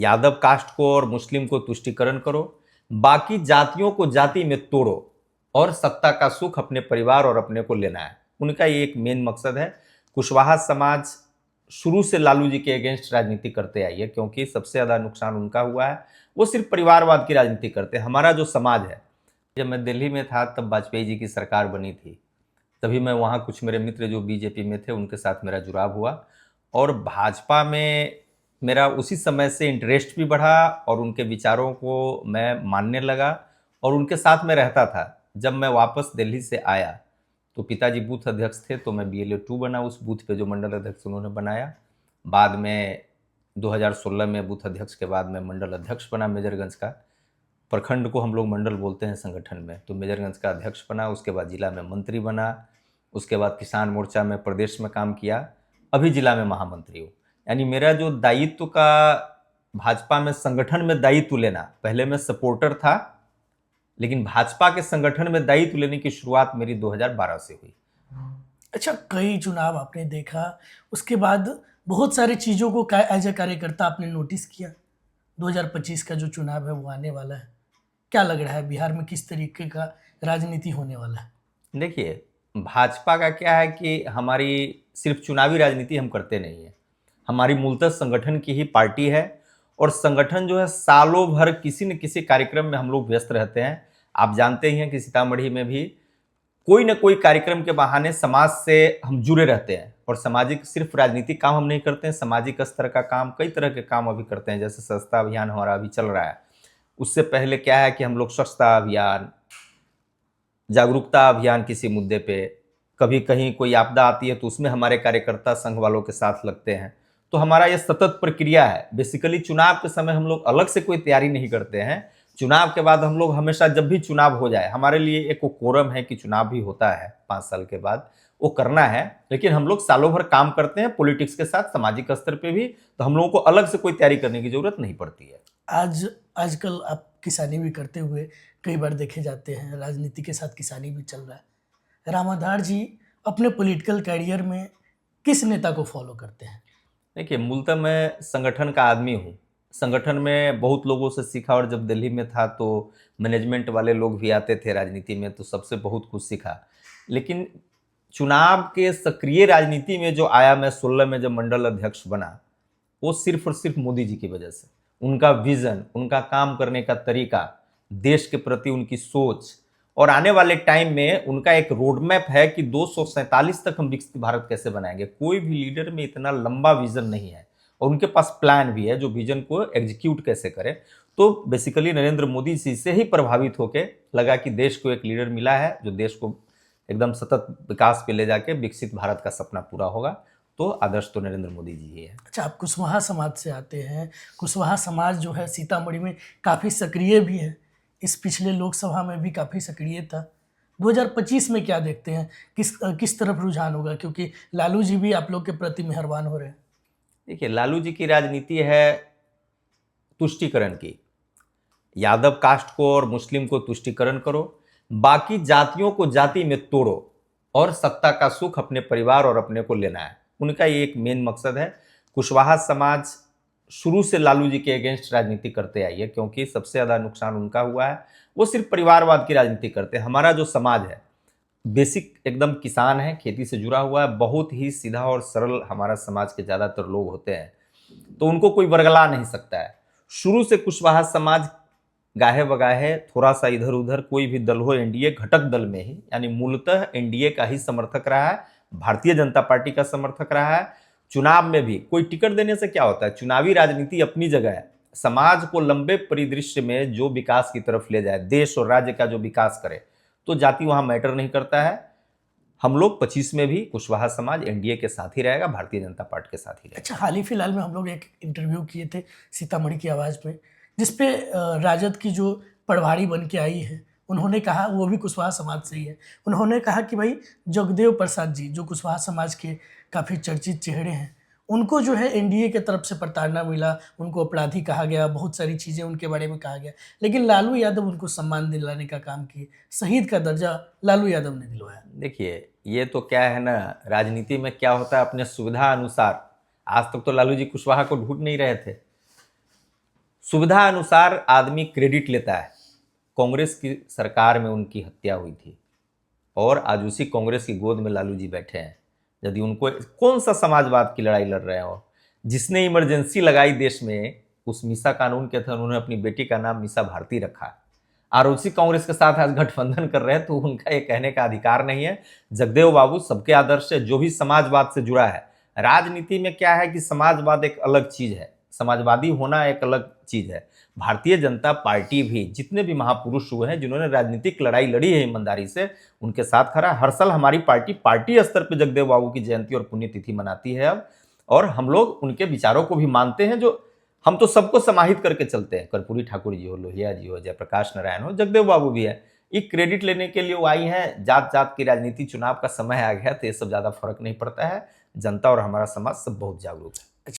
Yadav cast को और मुस्लिम को तुष्टीकरण करो, बाकी जातियों को जाति में तोड़ो और सत्ता का सुख अपने परिवार और अपने को लेना है। उनका ये एक मेन मकसद है। कुशवाहा समाज शुरू से लालू जी के अगेंस्ट राजनीति करते आई है, क्योंकि सबसे ज्यादा नुकसान उनका हुआ है। वो सिर्फ परिवारवाद की राजनीति करते हैं। हमारा जो समाज है, जब मैं दिल्ली में था तब वाजपेयी जी की सरकार बनी थी, तभी मैं वहाँ कुछ मेरे मित्र जो बीजेपी में थे उनके साथ मेरा जुड़ाव हुआ और भाजपा में मेरा उसी समय से इंटरेस्ट भी बढ़ा और उनके विचारों को मैं मानने लगा और उनके साथ में रहता था। जब मैं वापस दिल्ली से आया तो पिताजी बूथ अध्यक्ष थे, तो मैं BLA 2 बना उस बूथ पे जो मंडल अध्यक्ष उन्होंने बनाया। बाद में 2016 में बूथ अध्यक्ष के बाद मैं मंडल अध्यक्ष बना मेजरगंज का। प्रखंड को हम लोग मंडल बोलते हैं संगठन में, तो मेजरगंज का अध्यक्ष बना। उसके बाद जिला में मंत्री बना। उसके बाद किसान मोर्चा में प्रदेश में काम किया। अभी जिला में महामंत्री हूँ। यानी मेरा जो दायित्व का भाजपा में संगठन में दायित्व लेना, पहले मैं सपोर्टर था, लेकिन भाजपा के संगठन में दायित्व लेने की शुरुआत मेरी 2012 से हुई। अच्छा, कई चुनाव आपने देखा, उसके बाद बहुत सारी चीज़ों को एज ए कार्यकर्ता आपने नोटिस किया। 2025 का जो चुनाव है वो आने वाला है, क्या लग रहा है बिहार में किस तरीके का राजनीति होने वाला है? देखिए, भाजपा का क्या है कि हमारी सिर्फ चुनावी राजनीति हम करते नहीं है। हमारी मूलतः संगठन की ही पार्टी है और संगठन जो है सालों भर किसी न किसी कार्यक्रम में हम लोग व्यस्त रहते हैं। आप जानते ही हैं कि सीतामढ़ी में भी कोई न कोई कार्यक्रम के बहाने समाज से हम जुड़े रहते हैं और सामाजिक सिर्फ राजनीतिक काम हम नहीं करते हैं, सामाजिक स्तर का काम, कई तरह के काम अभी करते हैं। जैसे स्वच्छता अभियान हमारा अभी चल रहा है। उससे पहले क्या है कि हम लोग स्वच्छता अभियान, जागरूकता अभियान किसी मुद्दे पे, कभी कहीं कोई आपदा आती है तो उसमें हमारे कार्यकर्ता संघ वालों के साथ लगते हैं। तो हमारा ये सतत प्रक्रिया है। बेसिकली चुनाव के समय हम लोग अलग से कोई तैयारी नहीं करते हैं। चुनाव के बाद हम लोग हमेशा, जब भी चुनाव हो जाए, हमारे लिए एक कोरम है कि चुनाव भी होता है 5 साल के बाद, वो करना है। लेकिन हम लोग सालों भर काम करते हैं पॉलिटिक्स के साथ, सामाजिक स्तर पे भी, तो हम लोगों को अलग से कोई तैयारी करने की जरूरत नहीं पड़ती है। आजकल आप किसानी भी करते हुए कई बार देखे जाते हैं, राजनीति के साथ किसानी भी चल रहा है। राम आधार जी अपने पॉलिटिकल कैरियर में किस नेता को फॉलो करते हैं? देखिए, मूलतः मैं संगठन का आदमी हूँ। संगठन में बहुत लोगों से सीखा और जब दिल्ली में था तो मैनेजमेंट वाले लोग भी आते थे राजनीति में, तो सबसे बहुत कुछ सीखा। लेकिन चुनाव के सक्रिय राजनीति में जो आया, मैं 16 में जब मंडल अध्यक्ष बना, वो सिर्फ और सिर्फ मोदी जी की वजह से। उनका विजन, उनका काम करने का तरीका, देश के प्रति उनकी सोच और आने वाले टाइम में उनका एक रोड मैप है कि 247 तक हम विकसित भारत कैसे बनाएंगे। कोई भी लीडर में इतना लंबा विजन नहीं है और उनके पास प्लान भी है जो विजन को एग्जीक्यूट कैसे करे। तो बेसिकली नरेंद्र मोदी जी से ही प्रभावित होकर लगा कि देश को एक लीडर मिला है जो देश को एकदम सतत विकास पे ले जाके विकसित भारत का सपना पूरा होगा। तो आदर्श तो नरेंद्र मोदी जी ही है। अच्छा, आप कुशवाहा समाज से आते हैं। कुशवाहा समाज जो है सीतामढ़ी में काफ़ी सक्रिय भी है, इस पिछले लोकसभा में भी काफ़ी सक्रिय था। 2025 में क्या देखते हैं, किस तरफ रुझान होगा, क्योंकि लालू जी भी आप लोग के प्रति मेहरबान हो रहे हैं? देखिए, लालू जी की राजनीति है तुष्टीकरण की। यादव कास्ट को और मुस्लिम को तुष्टीकरण करो, बाकी जातियों को जाति में तोड़ो और सत्ता का सुख अपने परिवार और अपने को लेना है। उनका ये एक मेन मकसद है। कुशवाहा समाज शुरू से लालू जी के अगेंस्ट राजनीति करते आई है, क्योंकि सबसे ज्यादा नुकसान उनका हुआ है। वो सिर्फ परिवारवाद की राजनीति करते हैं। हमारा जो समाज है बेसिक एकदम किसान है, खेती से जुड़ा हुआ है, बहुत ही सीधा और सरल हमारा समाज के ज्यादातर लोग होते हैं, तो उनको कोई वर्गला नहीं सकता है। शुरू से कुशवाहा समाज गाहे बगाहे थोड़ा सा इधर उधर कोई भी दल हो, एनडीए घटक दल में ही, यानी मूलतः एनडीए का ही समर्थक रहा है, भारतीय जनता पार्टी का समर्थक रहा है। चुनाव में भी कोई टिकट देने से क्या होता है, चुनावी राजनीति अपनी जगह है। समाज को लंबे परिदृश्य में जो विकास की तरफ ले जाए, देश और राज्य का जो विकास करे, तो जाति वहां मैटर नहीं करता है। हम लोग 25 में भी कुशवाहा समाज एनडीए के साथ ही रहेगा, भारतीय जनता पार्टी के साथ ही रहेगा। अच्छा, हाल ही फिलहाल में हम लोग एक इंटरव्यू किए थे सीतामढ़ी की आवाज़ में, जिसपे राजद की जो प्रभारी बन के आई है, उन्होंने कहा, वो भी कुशवाहा समाज से ही है, उन्होंने कहा कि भाई जगदेव प्रसाद जी जो कुशवाहा समाज के काफ़ी चर्चित चेहरे हैं, उनको जो है एनडीए के तरफ से प्रताड़ना मिला, उनको अपराधी कहा गया, बहुत सारी चीज़ें उनके बारे में कहा गया, लेकिन लालू यादव उनको सम्मान दिलाने का काम किए, शहीद का दर्जा लालू यादव ने दिलवाया। देखिए, ये तो क्या है ना, राजनीति में क्या होता है, अपने सुविधा अनुसार। आज तक तो लालू जी कुशवाहा को ढूंढ नहीं रहे थे। सुविधा अनुसार आदमी क्रेडिट लेता है। कांग्रेस की सरकार में उनकी हत्या हुई थी और आज उसी कांग्रेस की गोद में लालू जी बैठे हैं। यदि उनको कौन सा समाजवाद की लड़ाई लड़ रहे हो? जिसने इमरजेंसी लगाई देश में, उस मीसा कानून के तहत उन्होंने अपनी बेटी का नाम मीसा भारती रखा और उसी कांग्रेस के साथ आज गठबंधन कर रहे हैं, तो उनका ये कहने का अधिकार नहीं है। जगदेव बाबू सबके आदर्श से, जो भी समाजवाद से जुड़ा है। राजनीति में क्या है कि समाजवाद एक अलग चीज है, समाजवादी होना एक अलग चीज है। भारतीय जनता पार्टी भी जितने भी महापुरुष हुए हैं जिन्होंने राजनीतिक लड़ाई लड़ी है ईमानदारी से, उनके साथ खड़ा। हर साल हमारी पार्टी स्तर पर जगदेव बाबू की जयंती और पुण्यतिथि मनाती है अब, और हम लोग उनके विचारों को भी मानते हैं। जो हम तो सबको समाहित करके चलते हैं, कर्पूरी ठाकुर जी हो, लोहिया जी हो, जयप्रकाश नारायण हो, जगदेव बाबू भी है। ये क्रेडिट लेने के लिए वो आई हैं। जात जात की राजनीति, चुनाव का समय आ गया तो ये सब ज्यादा फर्क नहीं पड़ता है। जनता और हमारा समाज सब बहुत जागरूक है।